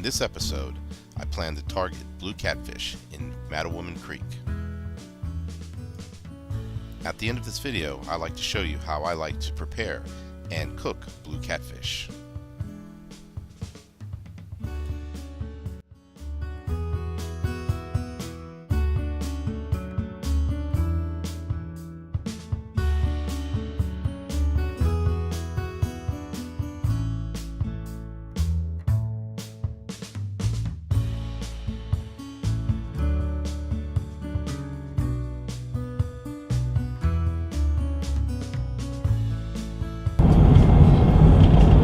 In this episode, I plan to target blue catfish in Mattawoman Creek. At the end of this video, I like to show you how I like to prepare and cook blue catfish.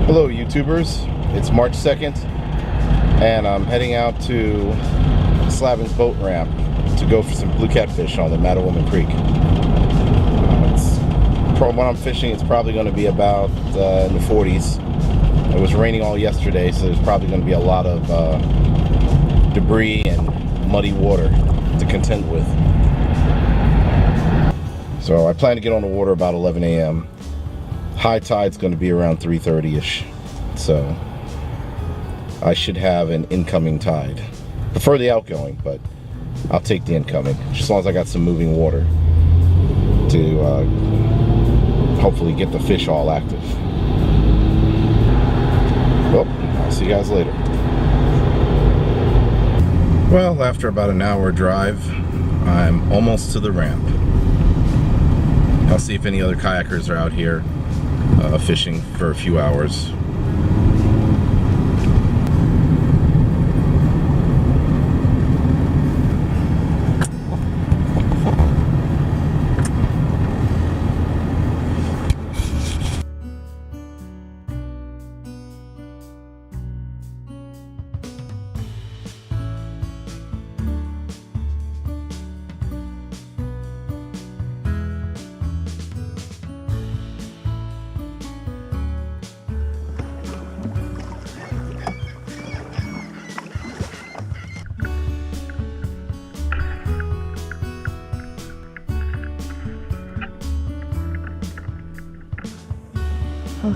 Hello YouTubers, it's March 2nd and I'm heading out to Slavin's boat ramp to go for some blue catfish on the Mattawoman Creek. From what I'm fishing, it's probably going to be about in the 40s. It was raining all yesterday, so there's probably going to be a lot of debris and muddy water to contend with. So I plan to get on the water about 11 a.m. High tide's going to be around 3:30ish, so I should have an incoming tide. Prefer the outgoing, but I'll take the incoming, just as long as I got some moving water to hopefully get the fish all active. Well, I'll see you guys later. Well, after about an hour drive, I'm almost to the ramp. I'll see if any other kayakers are out here fishing for a few hours.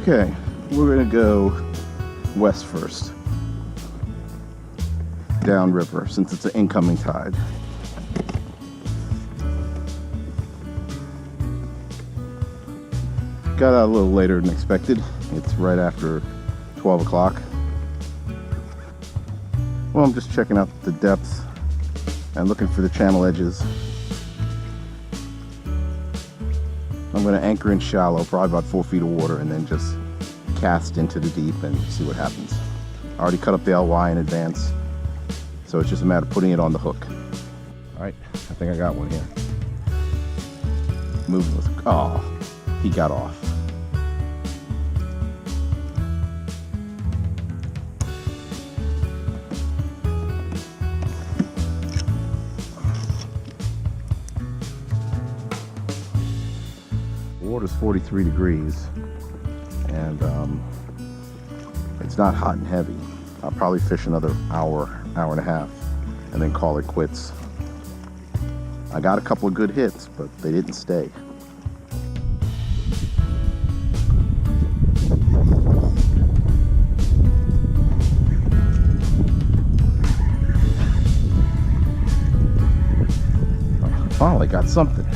Okay, we're gonna go west first, downriver, since it's an incoming tide. Got out a little later than expected. It's right after 12 o'clock. Well, I'm just checking out the depth and looking for the channel edges. I'm going to anchor in shallow, probably about 4 feet of water, and then just cast into the deep and see what happens. I already cut up the LY in advance, so it's just a matter of putting it on the hook. Alright, I think I got one here. Moving with, oh, he got off. The water's 43 degrees and it's not hot and heavy. I'll probably fish another hour and a half and then call it quits. I got a couple of good hits, but they didn't stay. Finally got something.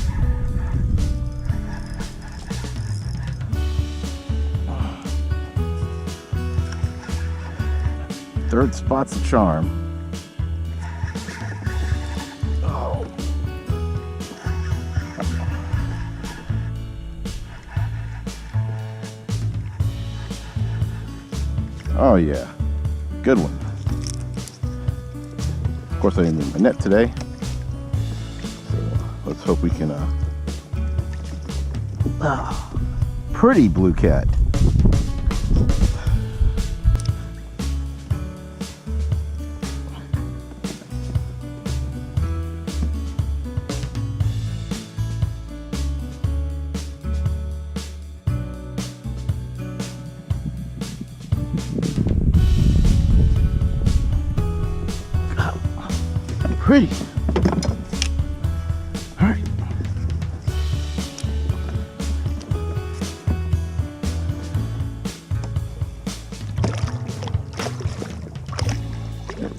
Third spot's a charm. Oh. Oh yeah, good one. Of course I didn't need my net today, so let's hope we can pretty blue cat. Pretty. All right.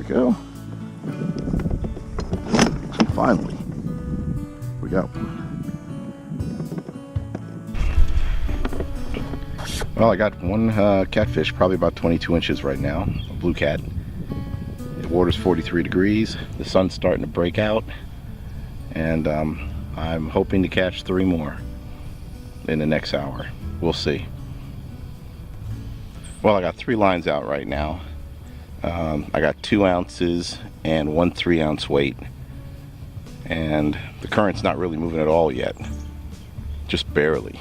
go. Finally, we got one. Well, I got one catfish, probably about 22 inches right now, a blue cat. The water's 43 degrees, the sun's starting to break out, and I'm hoping to catch 3 more in the next hour. We'll see. Well, I got 3 lines out right now. I got 2 ounces and 1 3-ounce weight, and the current's not really moving at all yet, just barely.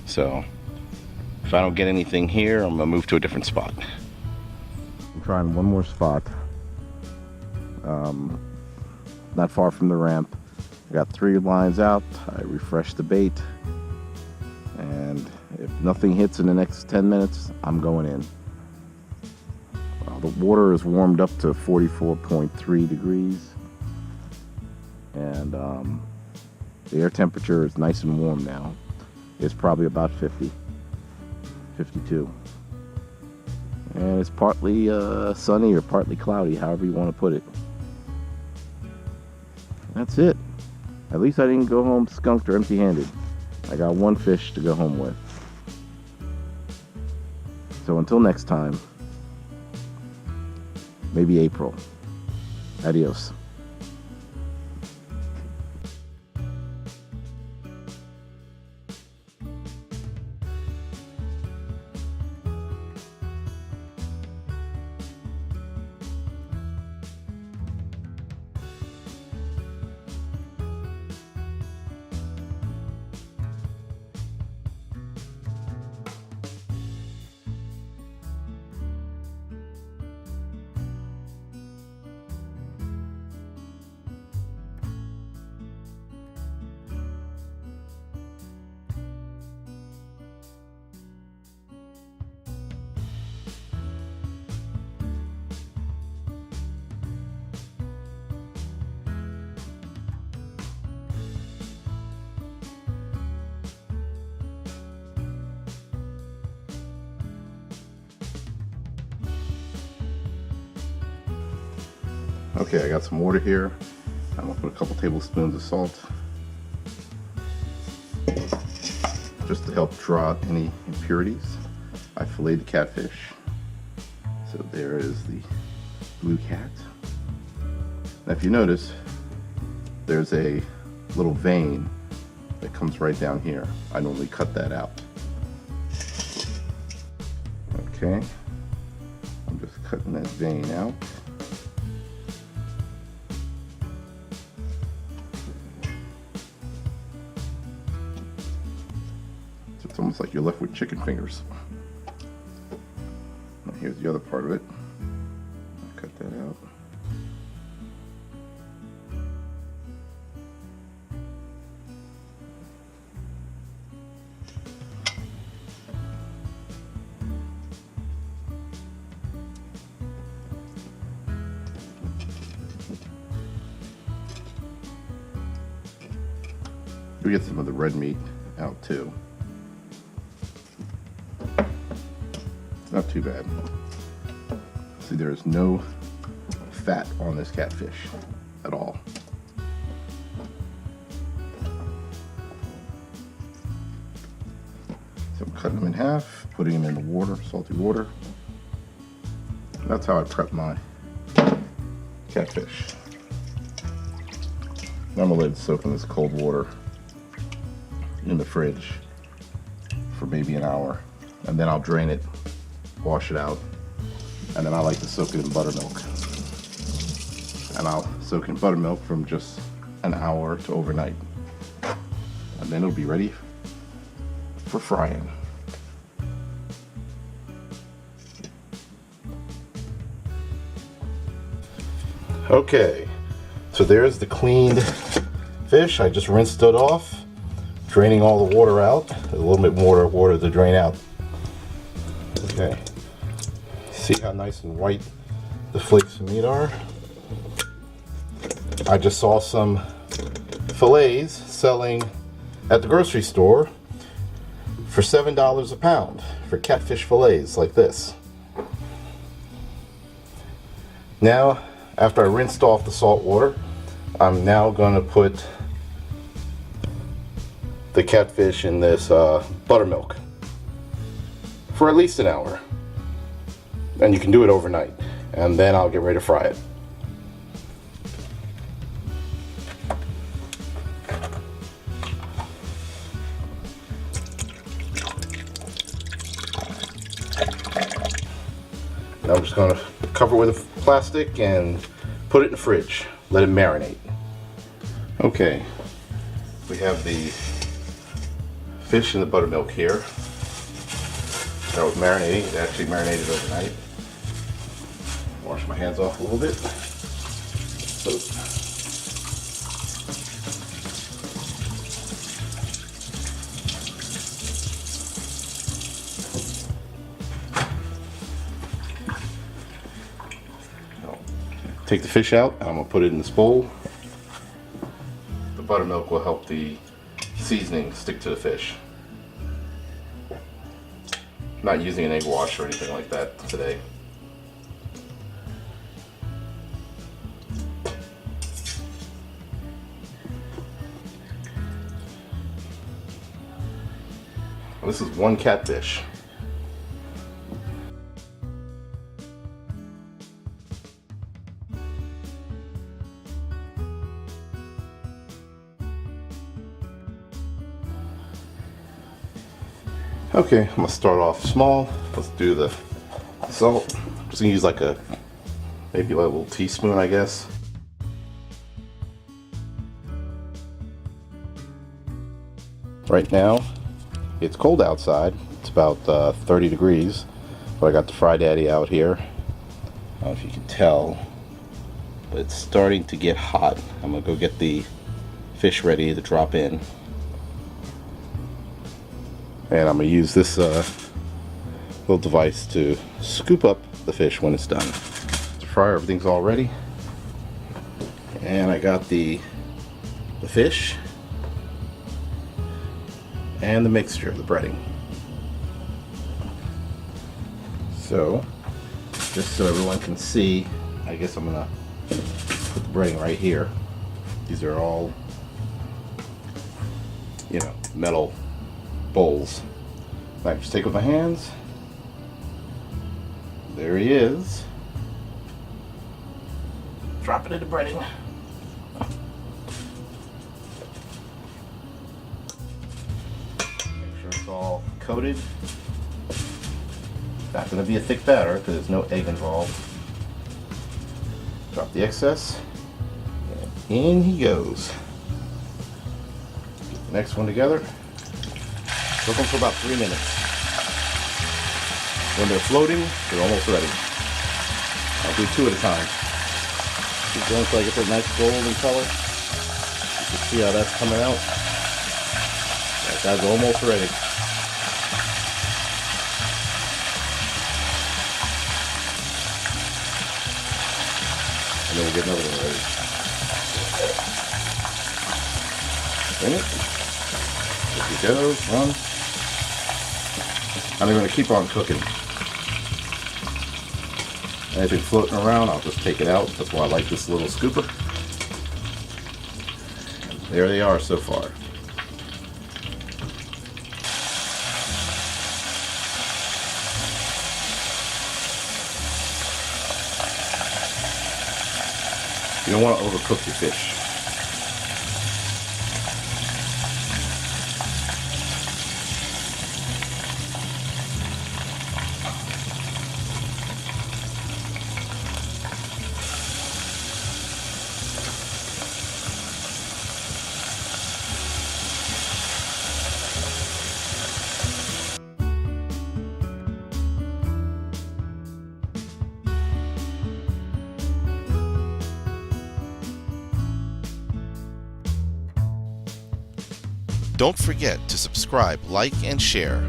So if I don't get anything here, I'm gonna move to a different spot. I'm trying one more spot, not far from the ramp. I got 3 lines out. I refreshed the bait, and if nothing hits in the next 10 minutes, I'm going in. The water is warmed up to 44.3 degrees, and the air temperature is nice and warm now. It's probably about 50, 52. And it's partly sunny or partly cloudy, however you want to put it. That's it. At least I didn't go home skunked or empty-handed. I got 1 fish to go home with. So until next time, maybe April. Adios. Okay, I got some water here. I'm gonna put a couple tablespoons of salt just to help draw out any impurities. I filleted the catfish. So there is the blue cat. Now if you notice, there's a little vein that comes right down here. I normally cut that out. Okay, I'm just cutting that vein out. It's almost like you're left with chicken fingers. Now here's the other part of it. I'll cut that out. We get some of the red meat out too. It's not too bad. See, there is no fat on this catfish at all. So I'm cutting them in half, putting them in the water, salty water. That's how I prep my catfish. Now I'm gonna let it soak in this cold water in the fridge for maybe an hour, and then I'll drain it, wash it out, and then I like to soak it in buttermilk. And I'll soak it in buttermilk from just an hour to overnight, and then it'll be ready for frying. Okay, so there's the cleaned fish. I just rinsed it off, draining all the water out. A little bit more water to drain out. Okay, see how nice and white the flakes of meat are? I just saw some fillets selling at the grocery store for $7 a pound for catfish fillets like this. Now, after I rinsed off the salt water, I'm now going to put the catfish in this buttermilk for at least an hour. And you can do it overnight. And then I'll get ready to fry it. Now I'm just going to cover it with a plastic and put it in the fridge. Let it marinate. Okay, we have the fish in the buttermilk here. That was marinating. It actually marinated overnight. Wash my hands off a little bit. Take the fish out, and I'm going to put it in this bowl. The buttermilk will help the seasoning stick to the fish. I'm not using an egg wash or anything like that today. This is one catfish. Okay, I'm gonna start off small. Let's do the salt. I'm just gonna use like maybe a little teaspoon, I guess. Right now, it's cold outside. It's about 30 degrees, but I got the Fry Daddy out here. I don't know if you can tell, but it's starting to get hot. I'm gonna go get the fish ready to drop in. And I'm going to use this little device to scoop up the fish when it's done. The fryer, everything's all ready. And I got the fish and the mixture, the breading. So, just so everyone can see, I guess I'm going to put the breading right here. These are all, metal bowls. I just take it with my hands. There he is. Drop it into breading. Make sure it's all coated. Not going to be a thick batter because there's no egg involved. Drop the excess. And in he goes. Get the next one together. Cook them for about 3 minutes. When they're floating, they're almost ready. I'll do 2 at a time. Keep going until I get that nice golden color. You can see how that's coming out. That guy's almost ready. And then we'll get another one ready. Bring it. There he goes. One. And I'm going to keep on cooking. Anything floating around, I'll just take it out. That's why I like this little scooper. There they are so far. You don't want to overcook your fish. Don't forget to subscribe, like, and share.